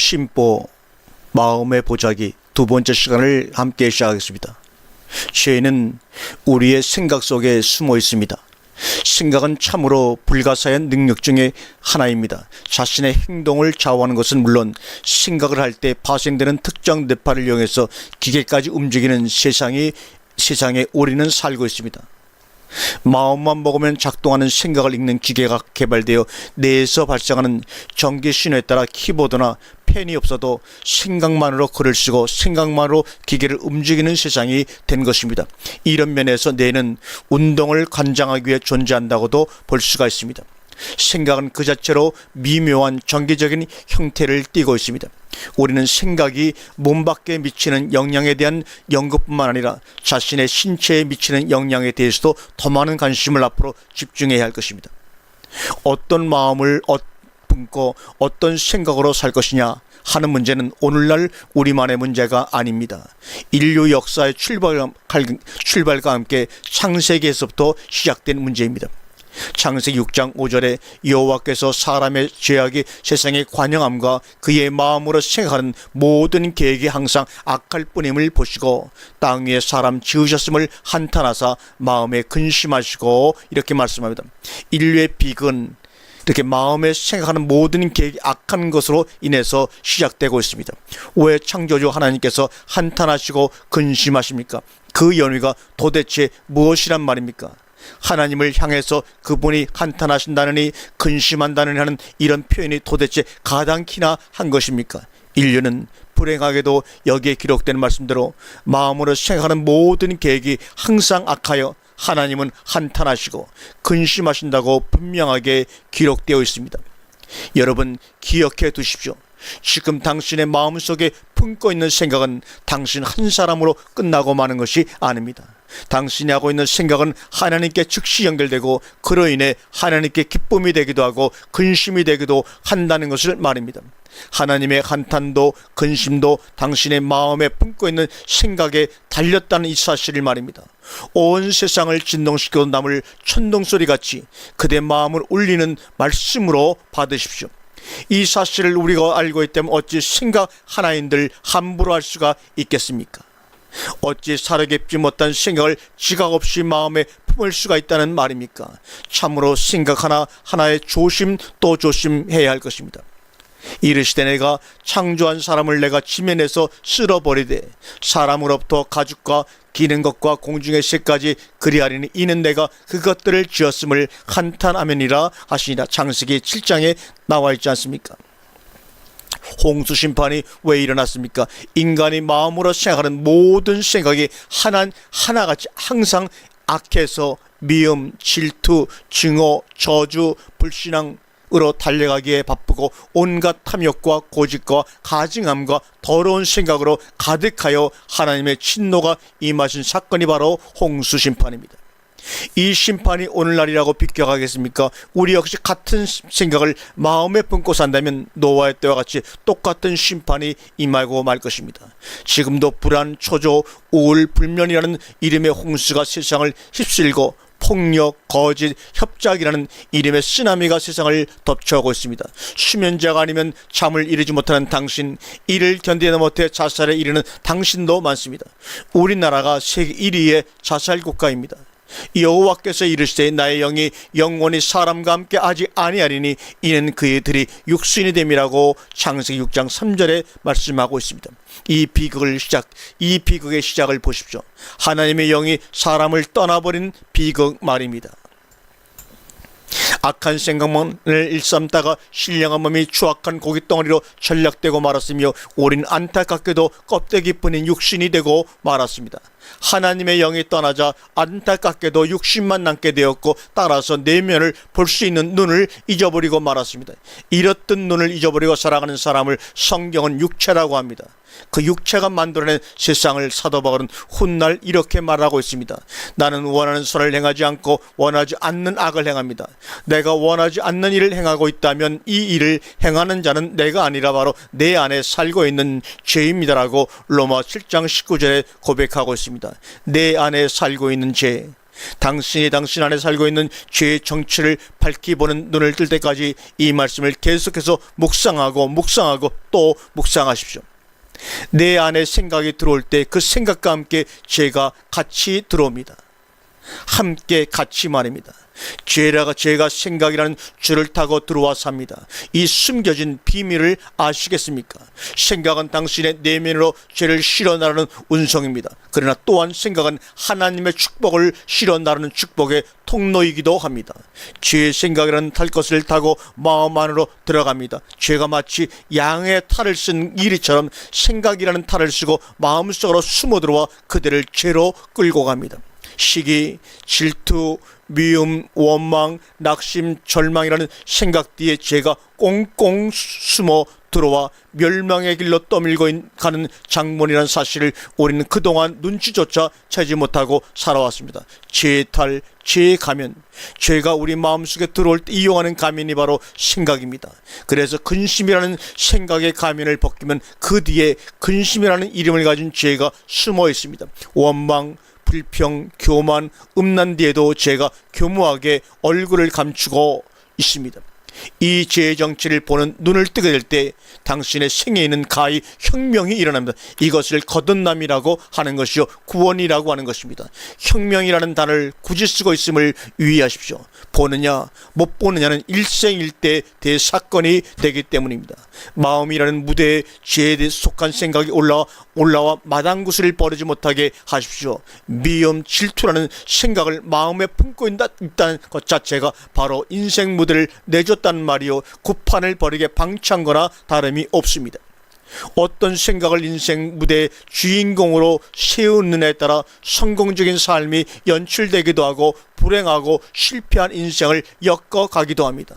심보 마음의 보자기 두 번째 시간을 함께 시작하겠습니다. 죄는 우리의 생각 속에 숨어 있습니다. 생각은 참으로 불가사의한 능력 중에 하나입니다. 자신의 행동을 좌우하는 것은 물론 생각을 할 때 발생되는 특정 뇌파를 이용해서 기계까지 움직이는 세상에 우리는 살고 있습니다. 마음만 먹으면 작동하는 생각을 읽는 기계가 개발되어 뇌에서 발생하는 전기 신호에 따라 키보드나 펜이 없어도 생각만으로 글을 쓰고 생각만으로 기계를 움직이는 세상이 된 것입니다. 이런 면에서 뇌는 운동을 관장하기 위해 존재한다고도 볼 수가 있습니다. 생각은 그 자체로 미묘한 정기적인 형태를 띠고 있습니다. 우리는 생각이 몸 밖에 미치는 영향에 대한 연구뿐만 아니라 자신의 신체에 미치는 영향에 대해서도 더 많은 관심을 앞으로 집중해야 할 것입니다. 어떤 마음을 품고 어떤 생각으로 살 것이냐 하는 문제는 오늘날 우리만의 문제가 아닙니다. 인류 역사의 출발과 함께 창세기에서부터 시작된 문제입니다. 창세기 6장 5절에 여호와께서 사람의 죄악이 세상에 관영함과 그의 마음으로 생각하는 모든 계획이 항상 악할 뿐임을 보시고 땅 위에 사람 지으셨음을 한탄하사 마음에 근심하시고 이렇게 말씀합니다. 인류의 비극은 이렇게 마음에 생각하는 모든 계획이 악한 것으로 인해서 시작되고 있습니다. 왜 창조주 하나님께서 한탄하시고 근심하십니까? 그 연유가 도대체 무엇이란 말입니까? 하나님을 향해서 그분이 한탄하신다느니 근심한다느니 하는 이런 표현이 도대체 가당키나 한 것입니까? 인류는 불행하게도 여기에 기록된 말씀대로 마음으로 생각하는 모든 계획이 항상 악하여 하나님은 한탄하시고 근심하신다고 분명하게 기록되어 있습니다. 여러분 기억해 두십시오. 지금 당신의 마음속에 품고 있는 생각은 당신 한 사람으로 끝나고 마는 것이 아닙니다. 당신이 하고 있는 생각은 하나님께 즉시 연결되고 그로 인해 하나님께 기쁨이 되기도 하고 근심이 되기도 한다는 것을 말입니다. 하나님의 한탄도 근심도 당신의 마음에 품고 있는 생각에 달렸다는 이 사실을 말입니다. 온 세상을 진동시켜 남을 천둥소리같이 그대 마음을 울리는 말씀으로 받으십시오. 이 사실을 우리가 알고 있다면 어찌 생각 하나인들 함부로 할 수가 있겠습니까? 어찌 사려깊지 못한 생각을 지각 없이 마음에 품을 수가 있다는 말입니까? 참으로 생각 하나에 조심 또 조심해야 할 것입니다. 이르시되 내가 창조한 사람을 내가 지면에서 쓸어버리되 사람으로부터 가죽과 기는 것과 공중의 새까지 그리하리니 이는 내가 그것들을 지었음을 한탄하면이라 하시니라. 창세기 7장에 나와 있지 않습니까? 홍수 심판이 왜 일어났습니까? 인간이 마음으로 생각하는 모든 생각이 하나같이 항상 악해서 미움, 질투, 증오, 저주, 불신앙으로 달려가기에 바쁘고 온갖 탐욕과 고집과 가증함과 더러운 생각으로 가득하여 하나님의 진노가 임하신 사건이 바로 홍수 심판입니다. 이 심판이 오늘날이라고 비껴가겠습니까? 우리 역시 같은 생각을 마음에 품고 산다면 노아의 때와 같이 똑같은 심판이 임하고 말 것입니다. 지금도 불안, 초조, 우울, 불면이라는 이름의 홍수가 세상을 휩쓸고 폭력, 거짓, 협작이라는 이름의 쓰나미가 세상을 덮쳐오고 있습니다. 수면제가 아니면 잠을 이루지 못하는 당신, 이를 견디지 못해 자살에 이르는 당신도 많습니다. 우리나라가 세계 1위의 자살 국가입니다. 여호와께서 이르시되 나의 영이 영원히 사람과 함께 하지 아니하리니 이는 그의 육신이 됨이라고 창세기 6장 3절에 말씀하고 있습니다. 이 비극의 시작을 보십시오. 하나님의 영이 사람을 떠나버린 비극 말입니다. 악한 생각만을 일삼다가 신령한 몸이 추악한 고깃덩어리로 전락되고 말았으며 우리는 안타깝게도 껍데기뿐인 육신이 되고 말았습니다. 하나님의 영이 떠나자 안타깝게도 육신만 남게 되었고 따라서 내면을 볼 수 있는 눈을 잊어버리고 말았습니다. 이렇듯 눈을 잊어버리고 살아가는 사람을 성경은 육체라고 합니다. 그 육체가 만들어낸 세상을 사도 바울은 훗날 이렇게 말하고 있습니다. 나는 원하는 선을 행하지 않고 원하지 않는 악을 행합니다. 내가 원하지 않는 일을 행하고 있다면 이 일을 행하는 자는 내가 아니라 바로 내 안에 살고 있는 죄입니다라고 로마 7장 19절에 고백하고 있습니다. 내 안에 살고 있는 죄, 당신이 당신 안에 살고 있는 죄의 정체를 밝히 보는 눈을 뜰 때까지 이 말씀을 계속해서 묵상하고 또 묵상하십시오. 내 안에 생각이 들어올 때 그 생각과 함께 죄가 같이 들어옵니다. 함께 같이 말입니다. 죄가 생각이라는 줄을 타고 들어와 삽니다. 이 숨겨진 비밀을 아시겠습니까? 생각은 당신의 내면으로 죄를 실어 나르는 운성입니다. 그러나 또한 생각은 하나님의 축복을 실어 나르는 축복의 통로이기도 합니다. 죄의 생각이라는 탈 것을 타고 마음 안으로 들어갑니다. 죄가 마치 양의 탈을 쓴 이리처럼 생각이라는 탈을 쓰고 마음속으로 숨어 들어와 그들을 죄로 끌고 갑니다. 시기, 질투, 미움, 원망, 낙심, 절망이라는 생각 뒤에 죄가 꽁꽁 숨어 들어와 멸망의 길로 떠밀고 가는 장본이라는 사실을 우리는 그동안 눈치조차 채지 못하고 살아왔습니다. 죄의 탈, 죄의 가면, 죄가 우리 마음속에 들어올 때 이용하는 가면이 바로 생각입니다. 그래서 근심이라는 생각의 가면을 벗기면 그 뒤에 근심이라는 이름을 가진 죄가 숨어 있습니다. 원망, 불평, 교만, 음란 뒤에도 죄가 교묘하게 얼굴을 감추고 있습니다. 이 죄의 정체를 보는 눈을 뜨게 될 때 당신의 생에 있는 가히 혁명이 일어납니다. 이것을 거듭남이라고 하는 것이요, 구원이라고 하는 것입니다. 혁명이라는 단어를 굳이 쓰고 있음을 유의하십시오. 보느냐 못 보느냐는 일생일대 대사건이 되기 때문입니다. 마음이라는 무대에 죄에 속한 생각이 올라와 마당구슬을 버리지 못하게 하십시오. 미움, 질투라는 생각을 마음에 품고 있다는 것 자체가 바로 인생 무대를 내줬다는 말이요, 구판을 버리게 방치한 거나 다름이 없습니다. 어떤 생각을 인생 무대의 주인공으로 세우느냐에 따라 성공적인 삶이 연출되기도 하고 불행하고 실패한 인생을 엮어가기도 합니다.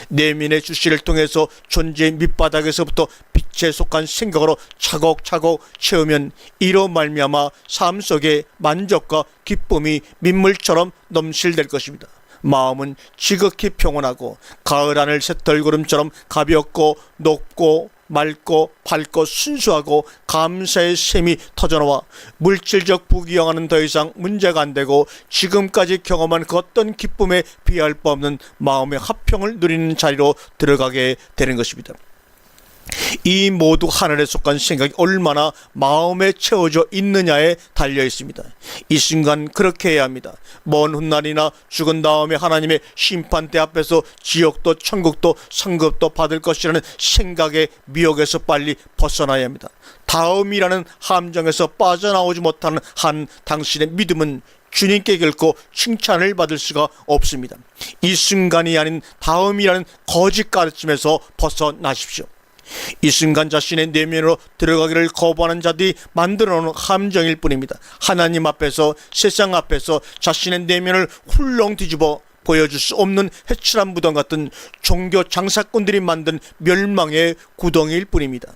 내면의 주시를 통해서 존재의 밑바닥에서부터 빛에 속한 생각으로 차곡차곡 채우면 이로 말미암아 삶 속에 만족과 기쁨이 민물처럼 넘실될 것입니다. 마음은 지극히 평온하고 가을 하늘 새털구름처럼 가볍고 높고 맑고 밝고 순수하고 감사의 샘이 터져나와 물질적 부귀영화는 더 이상 문제가 안 되고 지금까지 경험한 그 어떤 기쁨에 비할 바 없는 마음의 화평을 누리는 자리로 들어가게 되는 것입니다. 이 모두 하늘에 속한 생각이 얼마나 마음에 채워져 있느냐에 달려 있습니다. 이 순간 그렇게 해야 합니다. 먼 훗날이나 죽은 다음에 하나님의 심판대 앞에서 지옥도 천국도 상급도 받을 것이라는 생각의 미혹에서 빨리 벗어나야 합니다. 다음이라는 함정에서 빠져나오지 못하는 한 당신의 믿음은 주님께 결코 칭찬을 받을 수가 없습니다. 이 순간이 아닌 다음이라는 거짓 가르침에서 벗어나십시오. 이 순간 자신의 내면으로 들어가기를 거부하는 자들이 만들어 놓은 함정일 뿐입니다. 하나님 앞에서, 세상 앞에서 자신의 내면을 훌렁 뒤집어 보여줄 수 없는 해칠한 무덤 같은 종교 장사꾼들이 만든 멸망의 구덩이일 뿐입니다.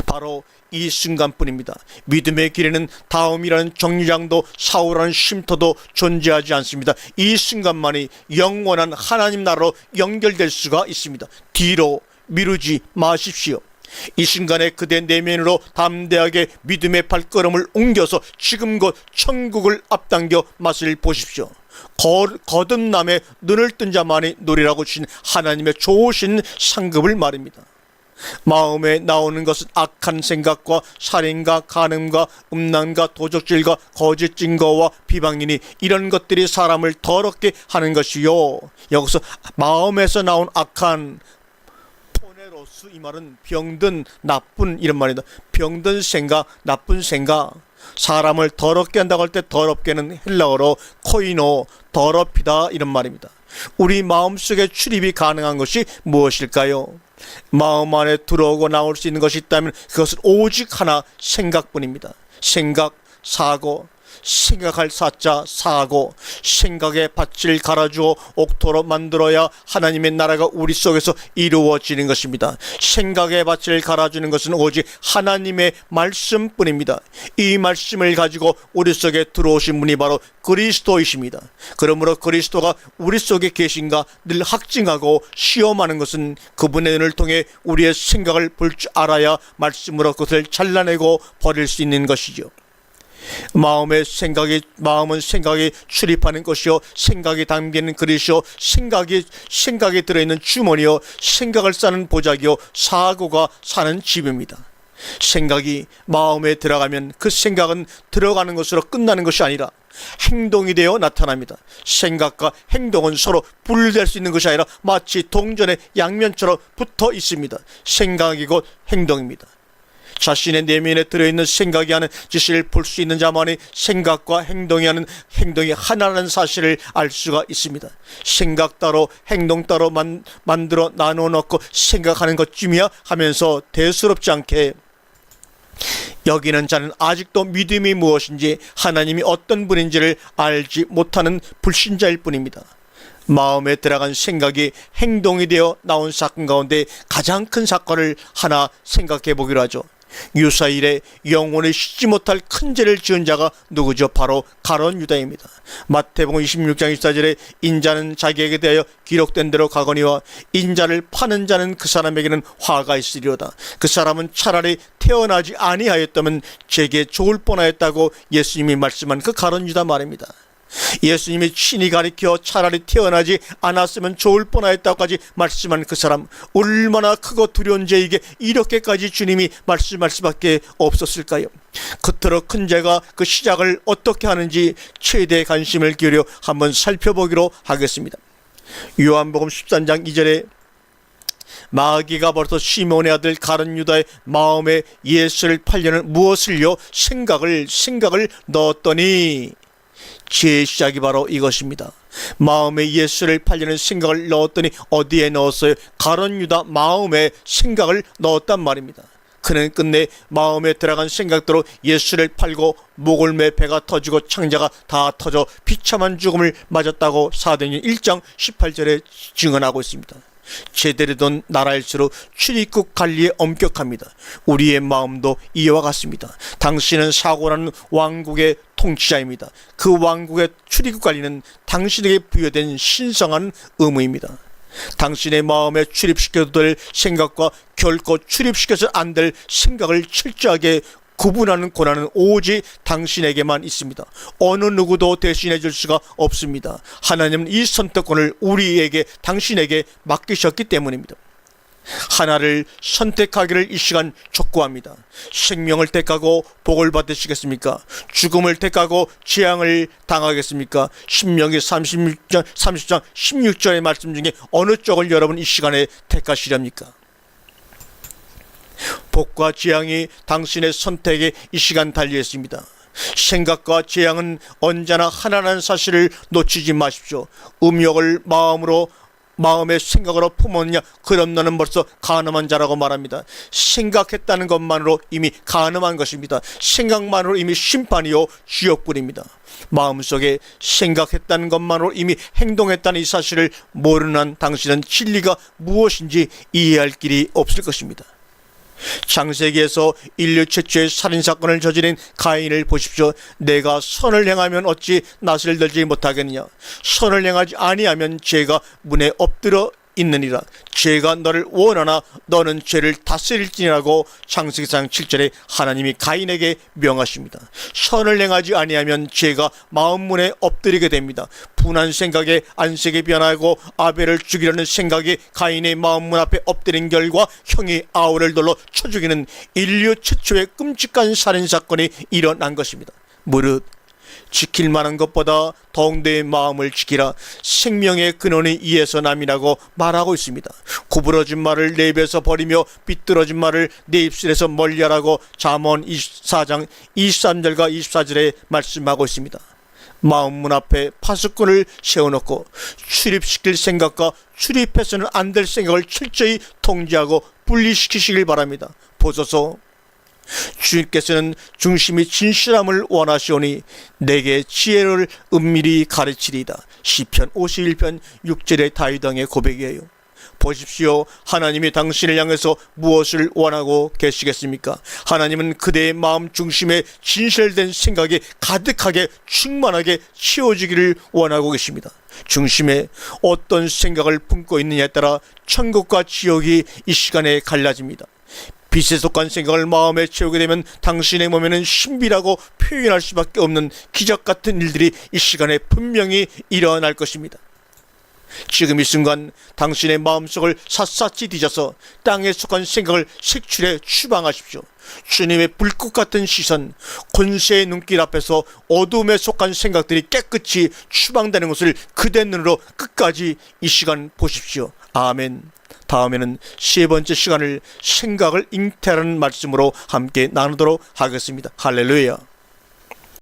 바로 이 순간뿐입니다. 믿음의 길에는 다음이라는 정류장도 사후라는 쉼터도 존재하지 않습니다. 이 순간만이 영원한 하나님 나라로 연결될 수가 있습니다. 뒤로 미루지 마십시오. 이 순간에 그대 내면으로 담대하게 믿음의 발걸음을 옮겨서 지금 곧 천국을 앞당겨 맛을 보십시오. 거듭남에 눈을 뜬 자만이 누리라고 주신 하나님의 좋으신 상급을 말입니다. 마음에 나오는 것은 악한 생각과 살인과 간음과 음란과 도적질과 거짓 증거와 비방이니 이런 것들이 사람을 더럽게 하는 것이요. 여기서 마음에서 나온 악한 포네로스, 이 말은 병든 나쁜 이런 말이다. 병든 생각, 나쁜 생각, 사람을 더럽게 한다고 할 때 더럽게는 헬라어로 코이노, 더럽히다 이런 말입니다. 우리 마음속에 출입이 가능한 것이 무엇일까요? 마음 안에 들어오고 나올 수 있는 것이 있다면 그것은 오직 하나, 생각뿐입니다. 생각, 사고, 생각할 사자, 사고, 생각의 밭을 갈아주어 옥토로 만들어야 하나님의 나라가 우리 속에서 이루어지는 것입니다. 생각의 밭을 갈아주는 것은 오직 하나님의 말씀뿐입니다. 이 말씀을 가지고 우리 속에 들어오신 분이 바로 그리스도이십니다. 그러므로 그리스도가 우리 속에 계신가 늘 확증하고 시험하는 것은 그분의 눈을 통해 우리의 생각을 볼 줄 알아야 말씀으로 그것을 잘라내고 버릴 수 있는 것이죠. 마음은 생각이 출입하는 것이요, 생각이 담기는 그릇이요, 생각이 들어있는 주머니요, 생각을 싸는 보자기요, 사고가 사는 집입니다. 생각이 마음에 들어가면 그 생각은 들어가는 것으로 끝나는 것이 아니라 행동이 되어 나타납니다. 생각과 행동은 서로 분리될 수 있는 것이 아니라 마치 동전의 양면처럼 붙어 있습니다. 생각이 곧 행동입니다. 자신의 내면에 들어있는 생각이 하는 짓을 볼 수 있는 자만이 생각과 행동이 하나라는 사실을 알 수가 있습니다. 생각 따로 행동 따로 만들어 나누어 놓고 생각하는 것쯤이야 하면서 대수롭지 않게 여기는 자는 아직도 믿음이 무엇인지, 하나님이 어떤 분인지를 알지 못하는 불신자일 뿐입니다. 마음에 들어간 생각이 행동이 되어 나온 사건 가운데 가장 큰 사건을 하나 생각해 보기로 하죠. 유사일에 영원히 씻지 못할 큰 죄를 지은 자가 누구죠? 바로 가룟 유다입니다. 마태복음 26장 24절에 인자는 자기에게 대하여 기록된 대로 가거니와 인자를 파는 자는 그 사람에게는 화가 있으리로다. 그 사람은 차라리 태어나지 아니하였다면 제게 좋을 뻔하였다고 예수님이 말씀한 그 가룟 유다 말입니다. 예수님이 친히 가리켜 차라리 태어나지 않았으면 좋을 뻔하였다고까지 말씀한 그 사람, 얼마나 크고 두려운 죄에게 이렇게까지 주님이 말씀할 수밖에 없었을까요? 그토록 큰 죄가 그 시작을 어떻게 하는지 최대의 관심을 기울여 한번 살펴보기로 하겠습니다. 요한복음 13장 2절에 마귀가 벌써 시몬의 아들 가룟 유다의 마음에 예수를 팔려는 무엇을요? 생각을 넣었더니, 죄의 시작이 바로 이것입니다. 마음에 예수를 팔려는 생각을 넣었더니 어디에 넣었어요? 가룟 유다 마음에 생각을 넣었단 말입니다. 그는 끝내 마음에 들어간 생각대로 예수를 팔고 목을 매 배가 터지고 창자가 다 터져 비참한 죽음을 맞았다고 사도행전 1장 18절에 증언하고 있습니다. 제대로 된 나라일수록 출입국 관리에 엄격합니다. 우리의 마음도 이와 같습니다. 당신은 사고라는 왕국의 통치자입니다. 그 왕국의 출입국 관리는 당신에게 부여된 신성한 의무입니다. 당신의 마음에 출입시켜도 될 생각과 결코 출입시켜서 안 될 생각을 철저하게 구분하는 권한은 오직 당신에게만 있습니다. 어느 누구도 대신해 줄 수가 없습니다. 하나님은 이 선택권을 당신에게 맡기셨기 때문입니다. 하나를 선택하기를 이 시간 촉구합니다. 생명을 택하고 복을 받으시겠습니까? 죽음을 택하고 재앙을 당하겠습니까? 신명기 30장 16절의 말씀 중에 어느 쪽을 여러분 이 시간에 택하시렵니까? 복과 재앙이 당신의 선택에 이 시간 달려있습니다. 생각과 재앙은 언제나 하나라는 사실을 놓치지 마십시오. 음욕을 마음의 생각으로 품었냐? 그럼 너는 벌써 간음한 자라고 말합니다. 생각했다는 것만으로 이미 간음한 것입니다. 생각만으로 이미 심판이요 지옥불입니다. 마음속에 생각했다는 것만으로 이미 행동했다는 이 사실을 모르는 한 당신은 진리가 무엇인지 이해할 길이 없을 것입니다. 창세기에서 인류 최초의 살인사건을 저지른 가인을 보십시오. 내가 선을 행하면 어찌 낯을 들지 못하겠느냐? 선을 행하지 아니하면 죄가 문에 엎드려 있느니라. 죄가 너를 원하나 너는 죄를 다스릴지니라고 창세기상 7절에 하나님이 가인에게 명하십니다. 선을 행하지 아니하면 죄가 마음 문에 엎드리게 됩니다. 분한 생각에 안색이 변하고 아벨을 죽이려는 생각이 가인의 마음 문 앞에 엎드린 결과 형이 아우를 돌로 쳐 죽이는 인류 최초의 끔찍한 살인사건이 일어난 것입니다. 무릇 지킬 만한 것보다 더욱 내 마음을 지키라. 생명의 근원이 이에서 남이라고 말하고 있습니다. 구부러진 말을 내 입에서 버리며 삐뚤어진 말을 내 입술에서 멀리하라고 잠언 24장 23절과 24절에 말씀하고 있습니다. 마음 문 앞에 파수꾼을 세워놓고 출입시킬 생각과 출입해서는 안 될 생각을 철저히 통제하고 분리시키시길 바랍니다. 보소서, 주님께서는 중심이 진실함을 원하시오니 내게 지혜를 은밀히 가르치리이다. 시편 51편 6절의 다윗 왕의 고백이에요. 보십시오. 하나님이 당신을 향해서 무엇을 원하고 계시겠습니까? 하나님은 그대의 마음 중심에 진실된 생각이 가득하게 충만하게 채워지기를 원하고 계십니다. 중심에 어떤 생각을 품고 있느냐에 따라 천국과 지옥이 이 시간에 갈라집니다. 빛에 속한 생각을 마음에 채우게 되면 당신의 몸에는 신비라고 표현할 수밖에 없는 기적 같은 일들이 이 시간에 분명히 일어날 것입니다. 지금 이 순간 당신의 마음속을 샅샅이 뒤져서 땅에 속한 생각을 색출해 추방하십시오. 주님의 불꽃 같은 시선, 권세의 눈길 앞에서 어둠에 속한 생각들이 깨끗이 추방되는 것을 그대 눈으로 끝까지 이 시간 보십시오. 아멘. 다음에는 세 번째 시간을 생각을 잉태하는 말씀으로 함께 나누도록 하겠습니다. 할렐루야.